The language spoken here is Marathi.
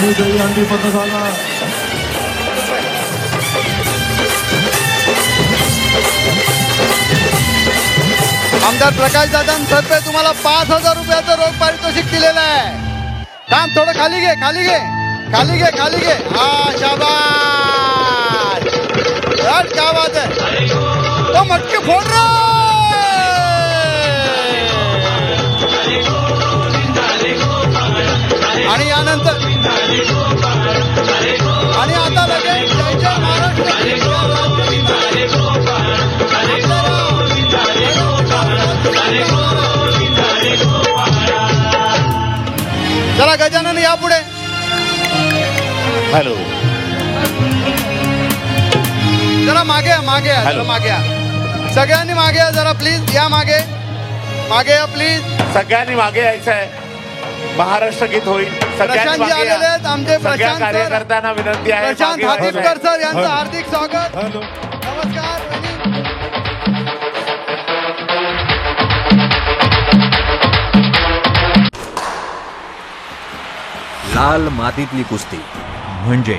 आणि दहीहंडी पथकाला आमदार प्रकाश दादा सरपे तुम्हाला 5,000 रुपयाचं रोख पारितोषिक दिलेलं आहे. काम थोडं खाली घे, खाली घे, खाली घे, खाली घे. हा शाबास, क्या बात आहे. तो मटकी फोड रे. आणि यानंतर आणि आता लगेच जय जय महाराष्ट्र. चला गजानन या पुढे. हॅलो, जरा मागे मागे या, जरा मागे या. सगळ्यांनी मागे या जरा प्लीज. या मागे, मागे या प्लीज. सगळ्यांनी मागे यायचं आहे. महाराष्ट्र गीत होईल. प्रशांत जी आलेले आहेत आमचे. प्रशांत कार्यकर्त्यांना विनंती आहे. प्रशांत हातीपकर सर यांचं हार्दिक स्वागत. नमस्कार. लाल मातीतली कुस्ती म्हणजे